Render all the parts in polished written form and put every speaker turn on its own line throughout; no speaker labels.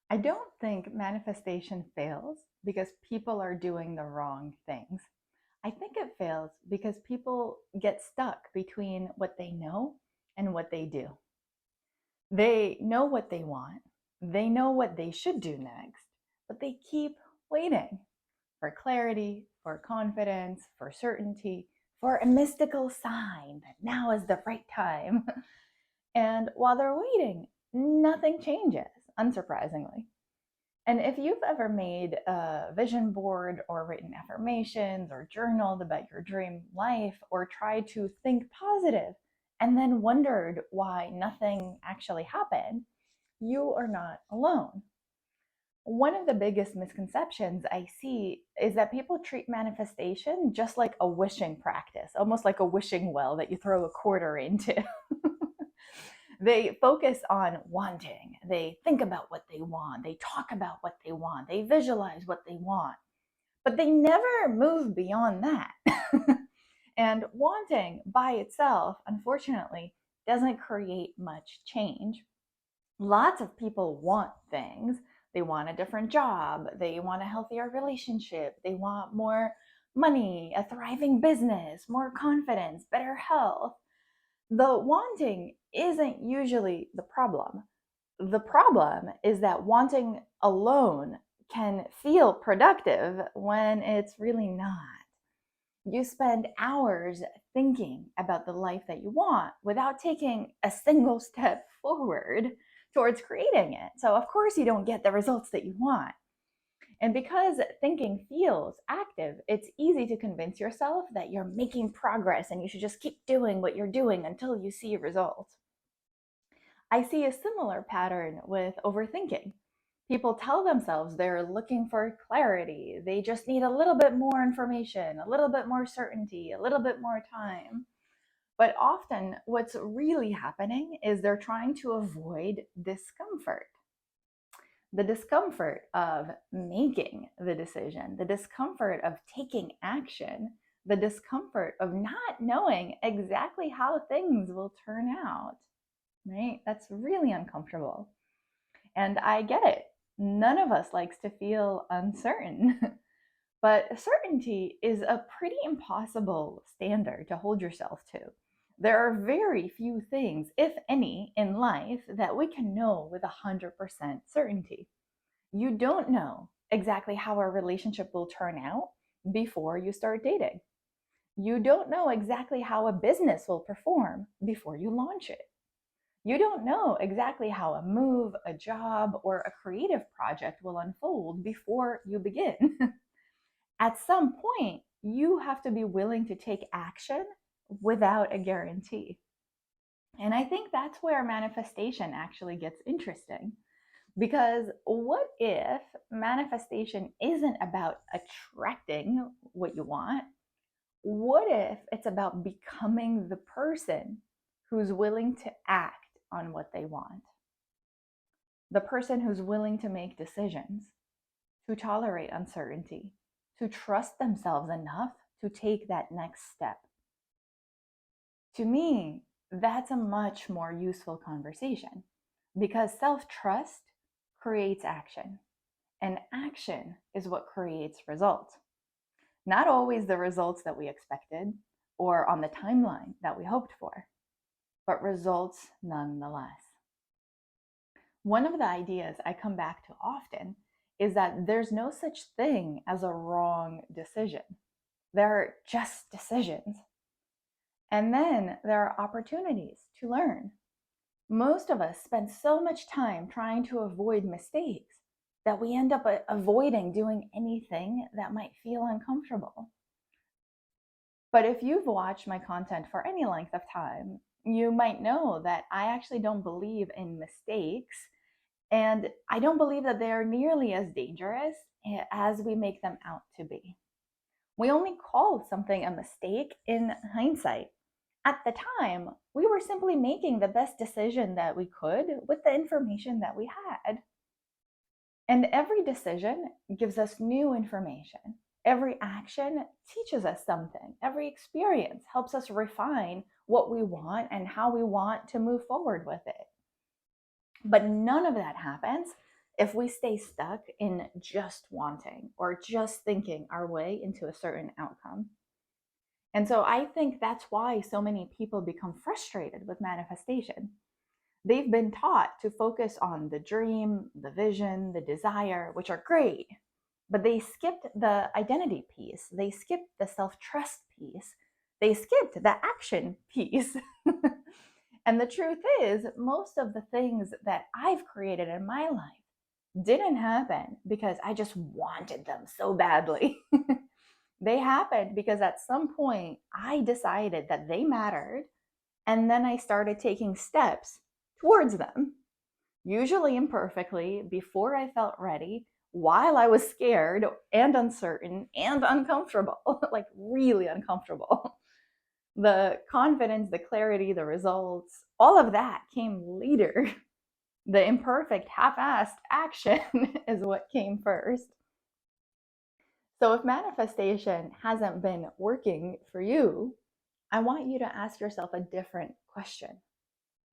I don't think manifestation fails because people are doing the wrong things. I think it fails because people get stuck between what they know and what they do. They know what they want, they know what they should do next, but they keep waiting for clarity, for confidence, for certainty, for a mystical sign that now is the right time. And while they're waiting, nothing changes, unsurprisingly. And if you've ever made a vision board or written affirmations or journaled about your dream life or tried to think positive and then wondered why nothing actually happened, you are not alone. One of the biggest misconceptions I see is that people treat manifestation just like a wishing practice, almost like a wishing well that you throw a quarter into. They focus on wanting. They think about what they want. They talk about what they want. They visualize what they want. But they never move beyond that. And wanting by itself, unfortunately, doesn't create much change. Lots of people want things. They want a different job. They want a healthier relationship. They want more money, a thriving business, more confidence, better health. The wanting isn't usually the problem. The problem is that wanting alone can feel productive when it's really not. You spend hours thinking about the life that you want without taking a single step forward towards creating it. So, of course, you don't get the results that you want. And because thinking feels active, it's easy to convince yourself that you're making progress and you should just keep doing what you're doing until you see results. I see a similar pattern with overthinking. People tell themselves they're looking for clarity. They just need a little bit more information, a little bit more certainty, a little bit more time. But often, what's really happening is they're trying to avoid discomfort, the discomfort of making the decision, the discomfort of taking action, the discomfort of not knowing exactly how things will turn out, right? That's really uncomfortable. And I get it. None of us likes to feel uncertain. But certainty is a pretty impossible standard to hold yourself to. There are very few things, if any, in life that we can know with 100% certainty. You don't know exactly how a relationship will turn out before you start dating. You don't know exactly how a business will perform before you launch it. You don't know exactly how a move, a job, or a creative project will unfold before you begin. At some point, you have to be willing to take action without a guarantee. And I think that's where manifestation actually gets interesting. Because what if manifestation isn't about attracting what you want? What if it's about becoming the person who's willing to act on what they want? The person who's willing to make decisions, to tolerate uncertainty, to trust themselves enough to take that next step. To me, that's a much more useful conversation because self trust creates action, and action is what creates results. Not always the results that we expected or on the timeline that we hoped for, but results nonetheless. One of the ideas I come back to often is that there's no such thing as a wrong decision. There are just decisions. And then there are opportunities to learn. Most of us spend so much time trying to avoid mistakes that we end up avoiding doing anything that might feel uncomfortable. But if you've watched my content for any length of time, you might know that I actually don't believe in mistakes, and I don't believe that they're nearly as dangerous as we make them out to be. We only call something a mistake in hindsight. At the time, we were simply making the best decision that we could with the information that we had. And every decision gives us new information. Every action teaches us something. Every experience helps us refine what we want and how we want to move forward with it. But none of that happens if we stay stuck in just wanting or just thinking our way into a certain outcome. And so I think that's why so many people become frustrated with manifestation. They've been taught to focus on the dream, the vision, the desire, which are great, but they skipped the identity piece. They skipped the self trust piece. They skipped the action piece. And the truth is, most of the things that I've created in my life didn't happen because I just wanted them so badly. They happened because at some point I decided that they mattered, and then I started taking steps towards them, usually imperfectly, before I felt ready, while I was scared and uncertain and uncomfortable, like really uncomfortable. The confidence, the clarity, the results, all of that came later. The imperfect, half assed action is what came first. So if manifestation hasn't been working for you, I want you to ask yourself a different question.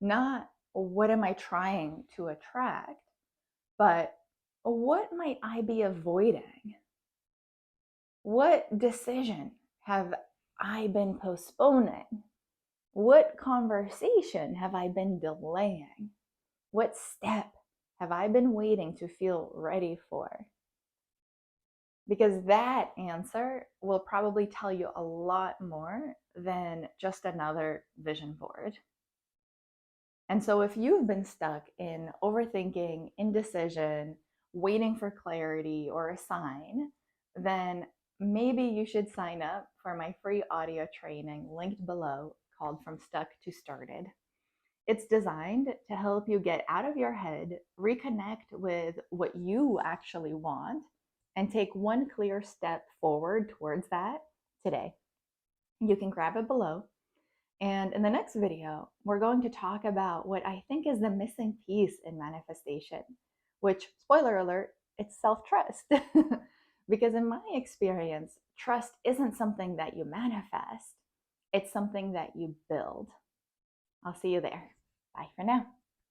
Not what am I trying to attract, but what might I be avoiding? What decision have I been postponing? What conversation have I been delaying? What step have I been waiting to feel ready for? Because that answer will probably tell you a lot more than just another vision board. And so, if you've been stuck in overthinking, indecision, waiting for clarity or a sign, then maybe you should sign up for my free audio training linked below called From Stuck to Started. It's designed to help you get out of your head, reconnect with what you actually want, and take one clear step forward towards that today. You can grab it below. And in the next video, we're going to talk about what I think is the missing piece in manifestation, which, spoiler alert, it's self-trust. Because in my experience, trust isn't something that you manifest, it's something that you build. I'll see you there. Bye for now.